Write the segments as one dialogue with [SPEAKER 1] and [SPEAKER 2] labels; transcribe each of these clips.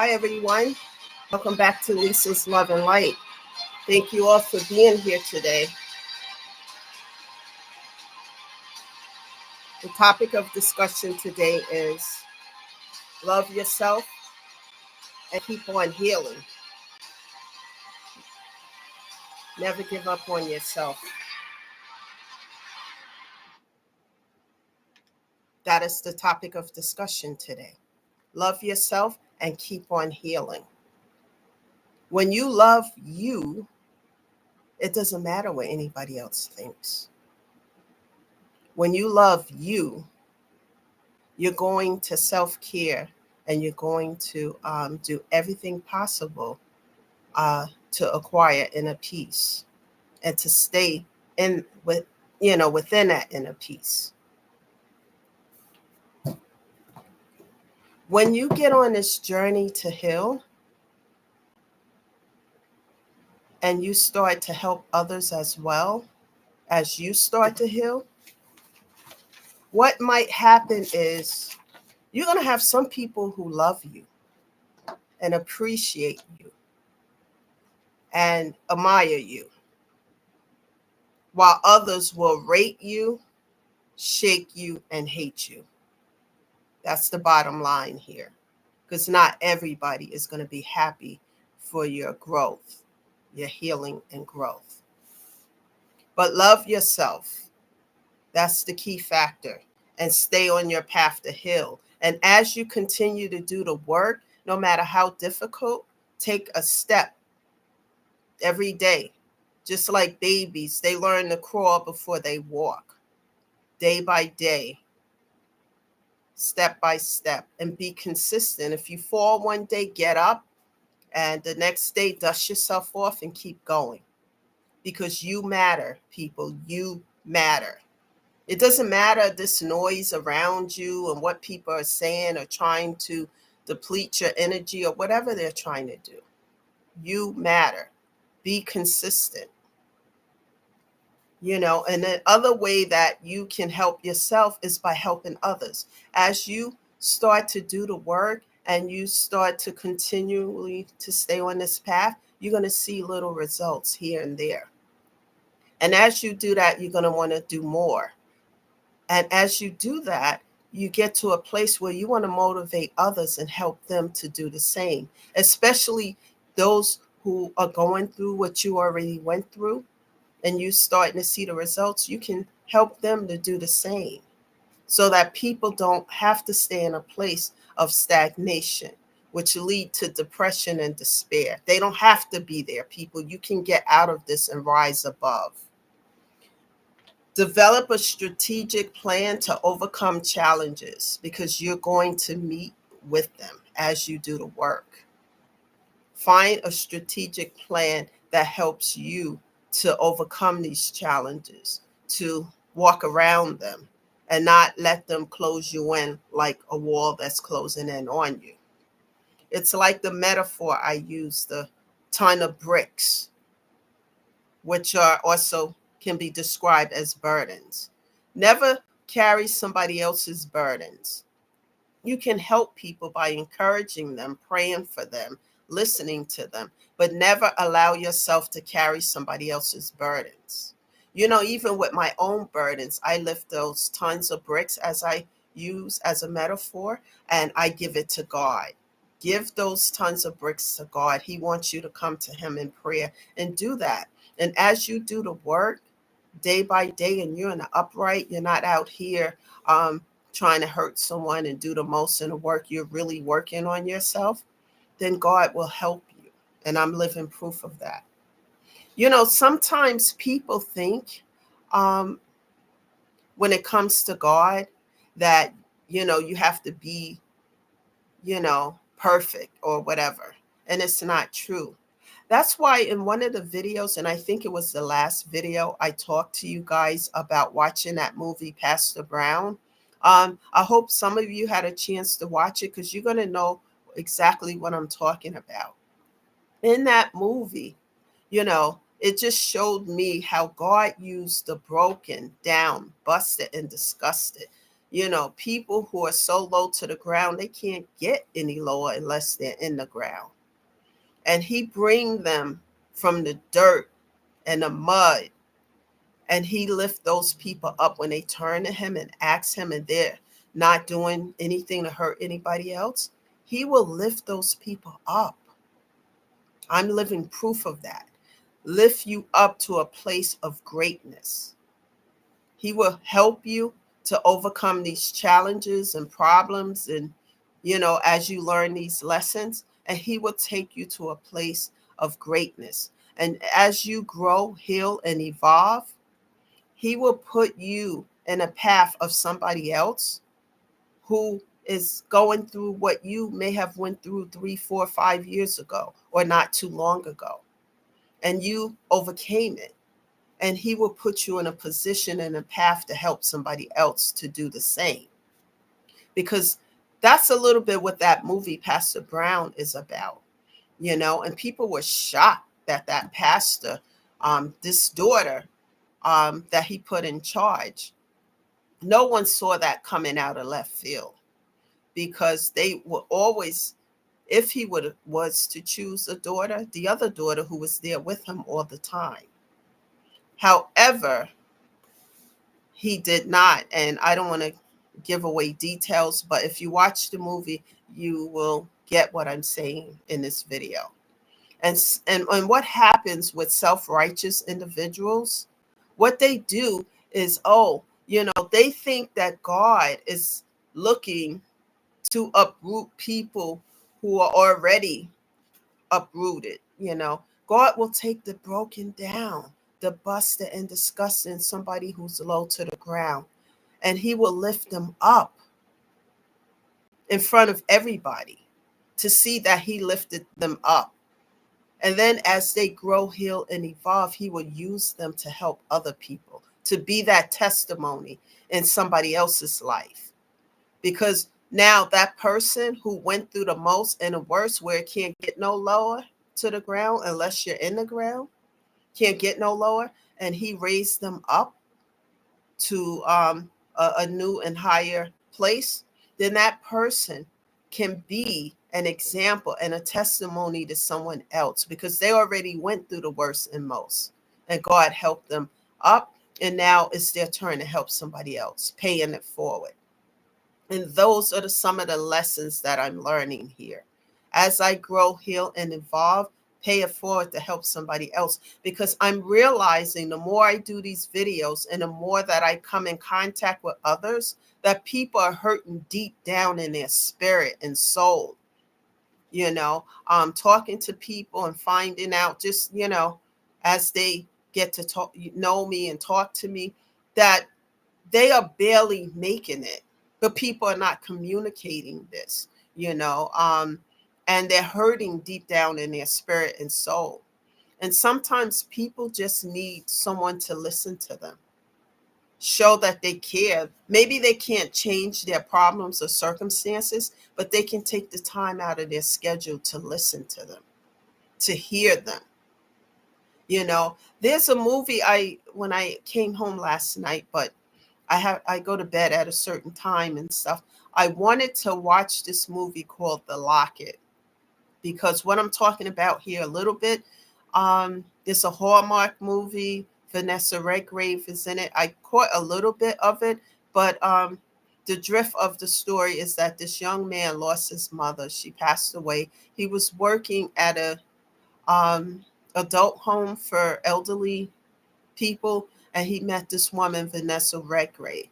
[SPEAKER 1] Hi, everyone. Welcome back to Lisa's Love and Light. Thank you all for being here today. The topic of discussion today is love yourself and keep on healing. Never give up on yourself. That is the topic of discussion today. Love yourself and keep on healing. When you love you, it doesn't matter what anybody else thinks. When you love you, you're going to self-care and you're going to do everything possible to acquire inner peace and to stay in within that inner peace. When you get on this journey to heal and you start to help others as well as you start to heal, what might happen is you're going to have some people who love you and appreciate you and admire you, while others will rate you, shake you, and hate you. That's the bottom line here, because not everybody is going to be happy for your growth, your healing and growth. But love yourself. That's the key factor. And stay on your path to heal. And as you continue to do the work, no matter how difficult, take a step every day. Just like babies, they learn to crawl before they walk. Day by day, step by step, and be consistent. If you fall one day, get up, and the next day, dust yourself off and keep going. Because you matter, people. You matter. It doesn't matter this noise around you and what people are saying or trying to deplete your energy or whatever they're trying to do. You matter. Be consistent. And the other way that you can help yourself is by helping others. As you start to do the work and you start to continually to stay on this path, you're going to see little results here and there. And as you do that, you're going to want to do more. And as you do that, you get to a place where you want to motivate others and help them to do the same, especially those who are going through what you already went through and you starting to see the results. You can help them to do the same so that people don't have to stay in a place of stagnation, which lead to depression and despair. They don't have to be there, people. You can get out of this and rise above. Develop a strategic plan to overcome challenges because you're going to meet with them as you do the work. Find a strategic plan that helps you to overcome these challenges, to walk around them and not let them close you in like a wall that's closing in on you. It's like the metaphor I use, the ton of bricks, which are also can be described as burdens. Never carry somebody else's burdens. You can help people by encouraging them, praying for them, listening to them, but never allow yourself to carry somebody else's burdens. Even with my own burdens, I lift those tons of bricks as I use as a metaphor, and I give it to God. Give those tons of bricks to God. He wants you to come to him in prayer and do that. And as you do the work day by day and you're in the upright, you're not out here trying to hurt someone and do the most in the work, you're really working on yourself, then God will help you. And I'm living proof of that. Sometimes people think when it comes to God that, you have to be, perfect or whatever. And it's not true. That's why in one of the videos, and I think it was the last video, I talked to you guys about watching that movie, Pastor Brown. I hope some of you had a chance to watch it because you're going to know exactly what I'm talking about. In that movie, it just showed me how God used the broken, down, busted, and disgusted People who are so low to the ground, they can't get any lower unless they're in the ground. And he bring them from the dirt and the mud, and he lift those people up when they turn to him and ask him, and they're not doing anything to hurt anybody else. He will lift those people up. I'm living proof of that. Lift you up to a place of greatness. He will help you to overcome these challenges and problems, and as you learn these lessons, and he will take you to a place of greatness. And as you grow, heal, and evolve, he will put you in a path of somebody else who is going through what you may have went through 3, 4, 5 years ago, or not too long ago, and you overcame it. And he will put you in a position and a path to help somebody else to do the same. Because that's a little bit what that movie Pastor Brown is about, and people were shocked that pastor, this daughter, that he put in charge, no one saw that coming out of left field, because they were always, if he was to choose a daughter, the other daughter who was there with him all the time. However, he did not, and I don't want to give away details, but if you watch the movie, you will get what I'm saying in this video. And what happens with self-righteous individuals, what they do is, they think that God is looking to uproot people who are already uprooted. God will take the broken down, the busted and disgusting, somebody who's low to the ground, and he will lift them up in front of everybody to see that he lifted them up. And then as they grow, heal, and evolve, he will use them to help other people, to be that testimony in somebody else's life. Because now that person who went through the most and the worst, where it can't get no lower to the ground unless you're in the ground, can't get no lower, and he raised them up to a new and higher place, then that person can be an example and a testimony to someone else, because they already went through the worst and most, and God helped them up, and now it's their turn to help somebody else, paying it forward. And those are some of the lessons that I'm learning here. As I grow, heal, and evolve, pay it forward to help somebody else, because I'm realizing the more I do these videos and the more that I come in contact with others, that people are hurting deep down in their spirit and soul. Talking to people and finding out, just, as they get to know me and talk to me, that they are barely making it, but people are not communicating this, and they're hurting deep down in their spirit and soul. And sometimes people just need someone to listen to them, show that they care. Maybe they can't change their problems or circumstances, but they can take the time out of their schedule to listen to them, to hear them. There's a movie when I came home last night, but I go to bed at a certain time and stuff. I wanted to watch this movie called The Locket, because what I'm talking about here a little bit, it's a Hallmark movie. Vanessa Redgrave is in it. I caught a little bit of it, but the drift of the story is that this young man lost his mother. She passed away. He was working at a adult home for elderly people, and he met this woman, Vanessa Redgrave,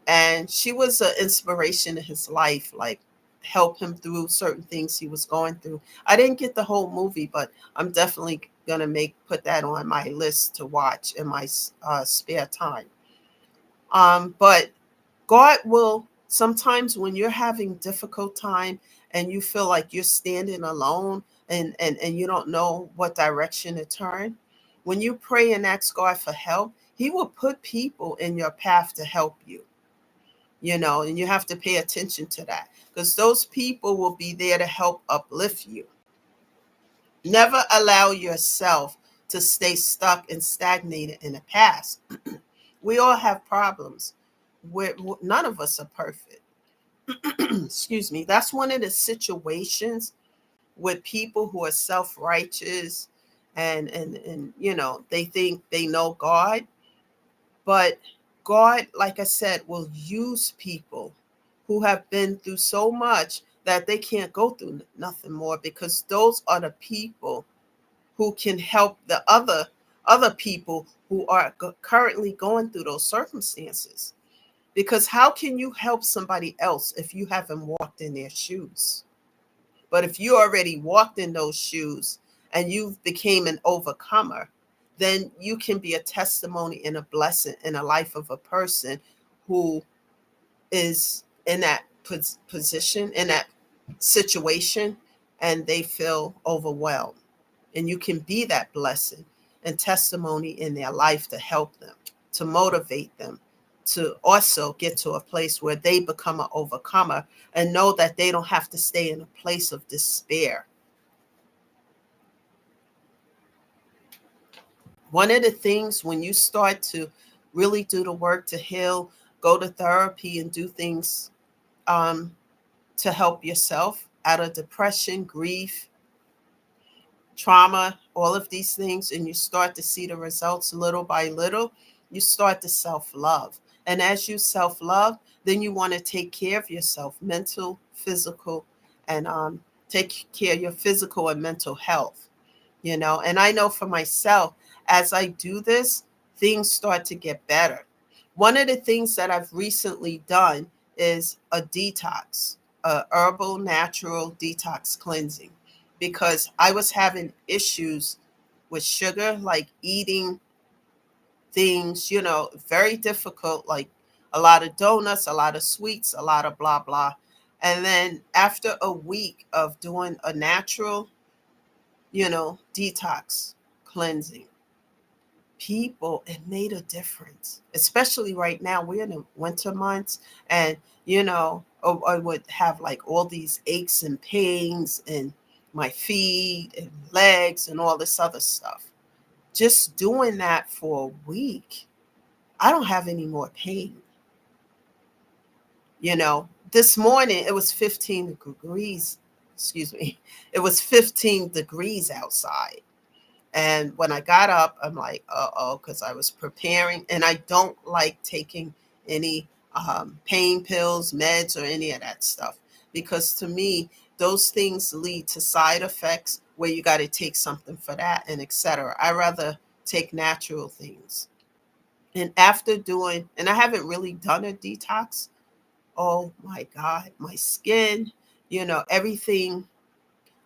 [SPEAKER 1] and she was an inspiration in his life, like help him through certain things he was going through. I didn't get the whole movie, but I'm definitely gonna put that on my list to watch in my spare time. But God will sometimes, when you're having difficult time and you feel like you're standing alone, and you don't know what direction to turn, when you pray and ask God for help, he will put people in your path to help you. And you have to pay attention to that, because those people will be there to help uplift you. Never allow yourself to stay stuck and stagnated in the past. We all have problems, none of us are perfect. Excuse me. That's one of the situations with people who are self-righteous and they think they know God, but God, like I said, will use people who have been through so much that they can't go through nothing more, because those are the people who can help the other people who are currently going through those circumstances. Because how can you help somebody else if you haven't walked in their shoes? But if you already walked in those shoes and you've became an overcomer, then you can be a testimony and a blessing in the life of a person who is in that position, in that situation, and they feel overwhelmed. And you can be that blessing and testimony in their life to help them, to motivate them, to also get to a place where they become an overcomer and know that they don't have to stay in a place of despair. One of the things when you start to really do the work to heal, go to therapy and do things um, to help yourself out of depression, grief, trauma, all of these things, and you start to see the results little by little, you start to self love. And as you self love, then you want to take care of yourself, mental, physical, and take care of your physical and mental health. And I know for myself, as I do this, things start to get better. One of the things that I've recently done is a detox, a herbal natural detox cleansing, because I was having issues with sugar, like eating things, very difficult, like a lot of donuts, a lot of sweets, a lot of blah blah. And then after a week of doing a natural, detox cleansing, people, it made a difference. Especially right now, we're in the winter months, and I would have like all these aches and pains in my feet and legs and all this other stuff. Just doing that for a week, I don't have any more pain. This morning it was 15 degrees. Excuse me. It was 15 degrees outside. And when I got up, I'm like, oh, because I was preparing. And I don't like taking any pain pills, meds, or any of that stuff. Because to me, those things lead to side effects where you got to take something for that and etc. I rather take natural things. And after doing, and I haven't really done a detox, oh my God, my skin, everything.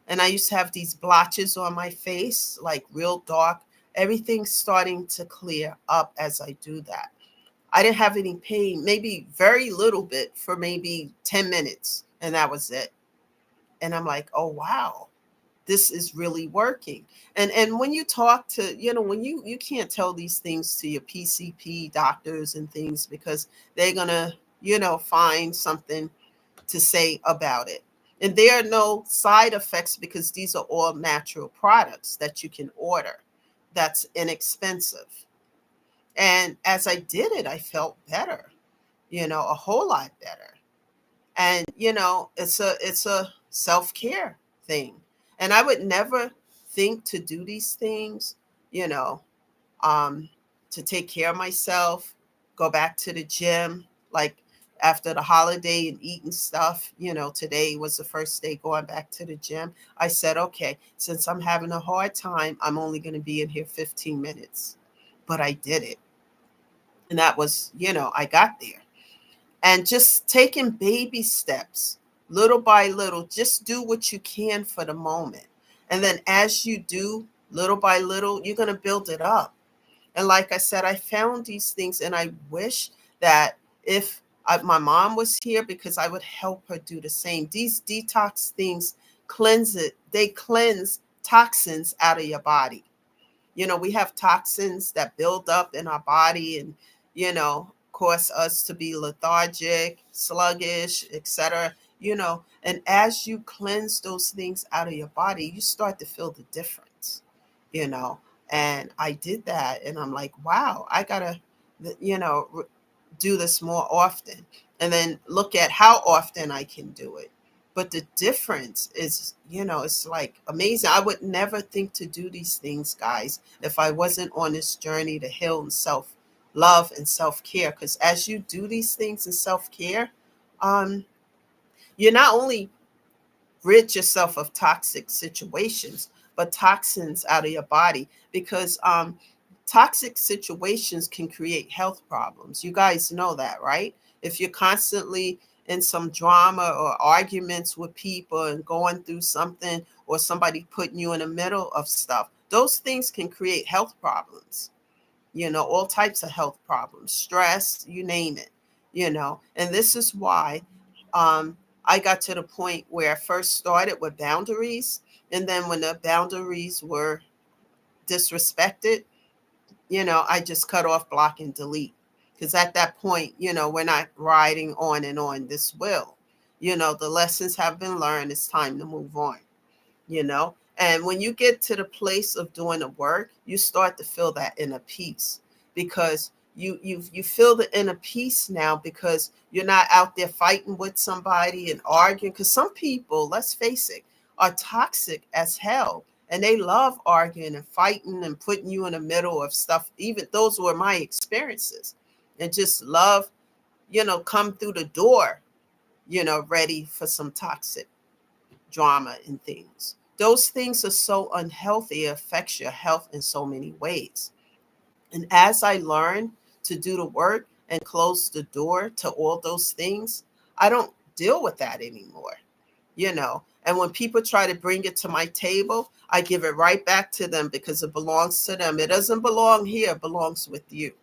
[SPEAKER 1] And I used to have these blotches on my face, like real dark. Everything's starting to clear up as I do that. I didn't have any pain, maybe very little bit for maybe 10 minutes, and that was it. And I'm like, oh, wow, this is really working. And when you talk to, when you can't tell these things to your PCP doctors and things, because they're going to, find something to say about it. And there are no side effects because these are all natural products that you can order. That's inexpensive. And as I did it, I felt better, a whole lot better. And it's a self-care thing. And I would never think to do these things, you know, um, to take care of myself, go back to the gym, like after the holiday and eating stuff. Today was the first day going back to the gym. I said, okay, since I'm having a hard time, I'm only going to be in here 15 minutes. But I did it. And that was, I got there. And just taking baby steps, little by little, just do what you can for the moment. And then as you do, little by little, you're going to build it up. And like I said, I found these things, and I wish that if my mom was here, because I would help her do the same. These detox things cleanse it. They cleanse toxins out of your body. We have toxins that build up in our body and, cause us to be lethargic, sluggish, etc. And as you cleanse those things out of your body, you start to feel the difference, you know. And I did that, and I'm like, wow, I gotta, you know, do this more often, and then look at how often I can do it. But the difference is, it's like amazing. I would never think to do these things, guys, if I wasn't on this journey to heal and self love and self care. Because as you do these things in self care, um, you're not only rid yourself of toxic situations, but toxins out of your body, because toxic situations can create health problems. You guys know that, right? If you're constantly in some drama or arguments with people and going through something, or somebody putting you in the middle of stuff, those things can create health problems, all types of health problems, stress, you name it, and this is why um, I got to the point where I first started with boundaries. And then when the boundaries were disrespected, I just cut off, block, and delete. Because at that point, we're not riding on and on this wheel. The lessons have been learned. It's time to move on, and when you get to the place of doing the work, you start to feel that inner peace, because you feel the inner peace now, because you're not out there fighting with somebody and arguing. Because some people, let's face it, are toxic as hell, and they love arguing and fighting and putting you in the middle of stuff. Even those were my experiences, and just love, come through the door, ready for some toxic drama and things. Those things are so unhealthy. It affects your health in so many ways. And as I learn to do the work and close the door to all those things, I don't deal with that anymore. And when people try to bring it to my table, I give it right back to them, because it belongs to them. It doesn't belong here, it belongs with you.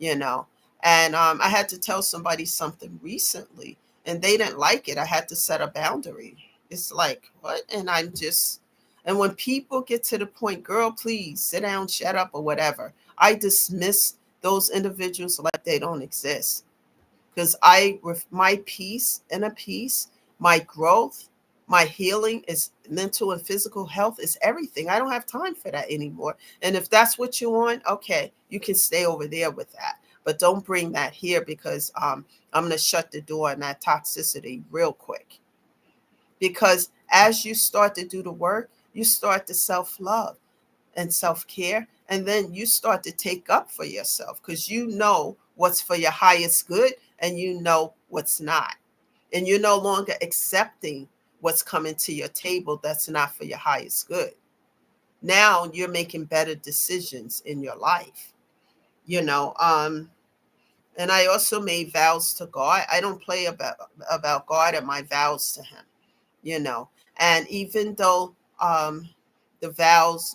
[SPEAKER 1] And I had to tell somebody something recently, and they didn't like it. I had to set a boundary. It's like, what? And when people get to the point, girl, please sit down, shut up, or whatever, I dismiss those individuals like they don't exist. Because with my peace, inner peace, my growth, my healing is mental and physical health is everything. I don't have time for that anymore. And if that's what you want, okay, you can stay over there with that. But don't bring that here, because I'm going to shut the door on that toxicity real quick. Because as you start to do the work, you start to self love and self care. And then you start to take up for yourself, because you know what's for your highest good and you know what's not. And you're no longer accepting what's coming to your table that's not for your highest good. Now you're making better decisions in your life, you know. And I also made vows to God. I don't play about God and my vows to Him, you know. And even though the vows,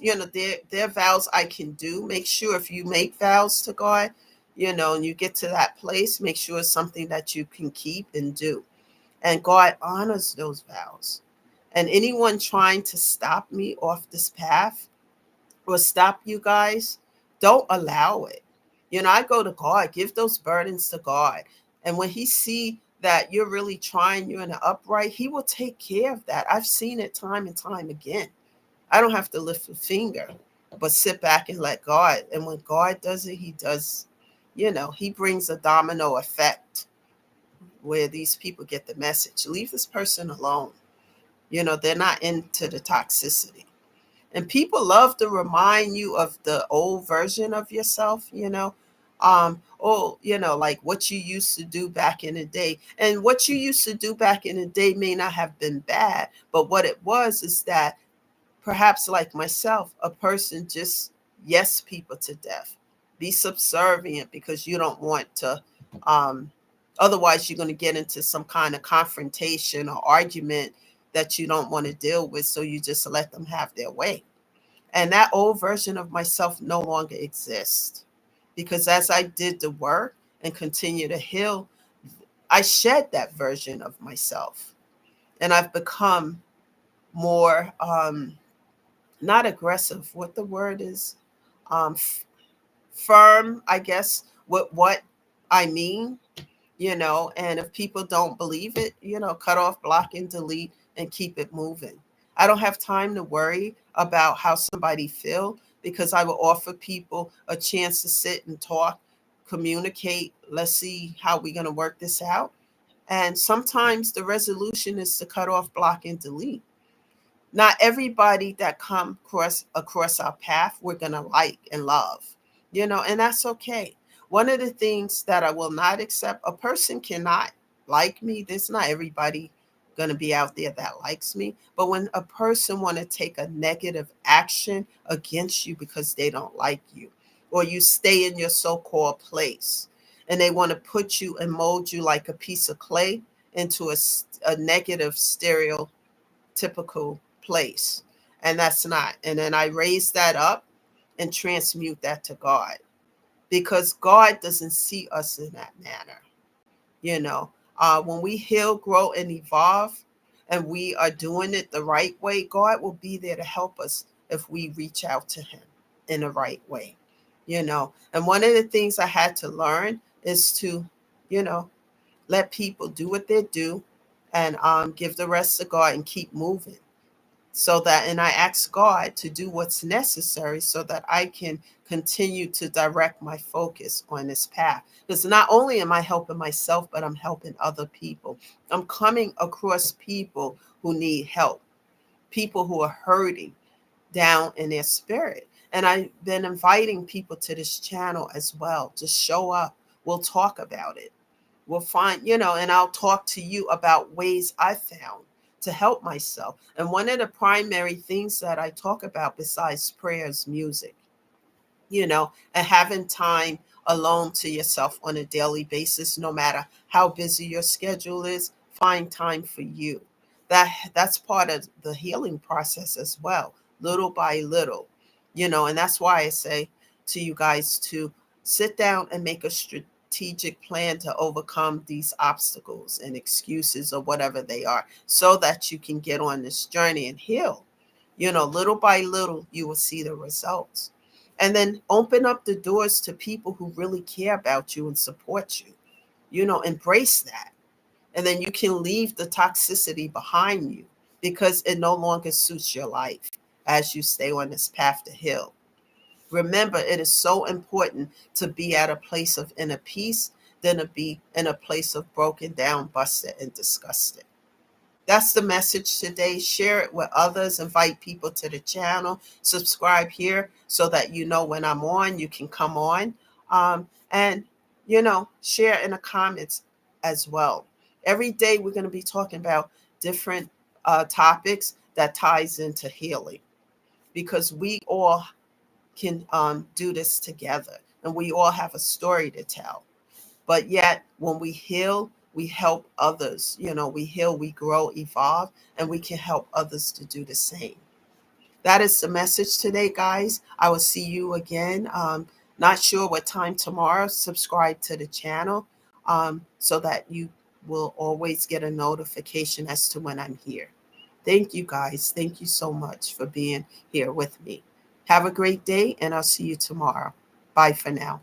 [SPEAKER 1] they're vows I can do. Make sure if you make vows to God, and you get to that place, make sure it's something that you can keep and do. And God honors those vows. And anyone trying to stop me off this path or stop you guys, don't allow it. I go to God, give those burdens to God. And when He see that you're really trying, you're in the upright, He will take care of that. I've seen it time and time again. I don't have to lift a finger, but sit back and let God. And when God does it, He does, He brings a domino effect where these people get the message. Leave this person alone. They're not into the toxicity. And people love to remind you of the old version of yourself. Like what you used to do back in the day. And what you used to do back in the day may not have been bad, but what it was is that perhaps, like myself, a person just yes people to death. Be subservient because you don't want to otherwise you're going to get into some kind of confrontation or argument that you don't want to deal with, so you just let them have their way. And that old version of myself no longer exists, because as I did the work and continue to heal, I shed that version of myself, and I've become more not aggressive, what the word is, firm, I guess, with what I mean. And if people don't believe it, cut off, block, and delete, and keep it moving. I don't have time to worry about how somebody feel, because I will offer people a chance to sit and talk communicate. Let's see how we're going to work this out. And sometimes the resolution is to cut off, block, and delete. Not everybody that come across our path we're going to like and love, and that's okay. One of the things that I will not accept, a person cannot like me. There's not everybody going to be out there that likes me. But when a person want to take a negative action against you because they don't like you, or you stay in your so-called place, and they want to put you and mold you like a piece of clay into a negative stereotypical place. And that's not. And then I raise that up and transmute that to God, because God doesn't see us in that manner. You know, when we heal, grow, and evolve, and we are doing it the right way, God will be there to help us if we reach out to Him in the right way. And one of the things I had to learn is to, you know, let people do what they do, and give the rest to God and keep moving. And I ask God to do what's necessary so that I can continue to direct my focus on this path. Because not only am I helping myself, but I'm helping other people. I'm coming across people who need help, people who are hurting down in their spirit. And I've been inviting people to this channel as well to show up. We'll talk about it. We'll find, and I'll talk to you about ways I found to help myself. And one of the primary things that I talk about besides prayer is music, and having time alone to yourself on a daily basis. No matter how busy your schedule is, find time for you. That's part of the healing process as well, little by little. And that's why I say to you guys to sit down and make a strategic plan to overcome these obstacles and excuses or whatever they are, so that you can get on this journey and heal. Little by little, you will see the results. And then open up the doors to people who really care about you and support you. Embrace that. And then you can leave the toxicity behind you, because it no longer suits your life as you stay on this path to heal. Remember, it is so important to be at a place of inner peace than to be in a place of broken down, busted, and disgusted. That's the message today. Share it with others. Invite people to the channel. Subscribe here so that you know when I'm on, you can come on. And, share in the comments as well. Every day we're going to be talking about different topics that ties into healing, because we all can do this together, and we all have a story to tell. But yet, when we heal, we help others. We heal, we grow, evolve, and we can help others to do the same. That is the message today, guys. I will see you again. Not sure what time tomorrow. Subscribe to the channel so that you will always get a notification as to when I'm here. Thank you, guys. Thank you so much for being here with me. Have a great day, and I'll see you tomorrow. Bye for now.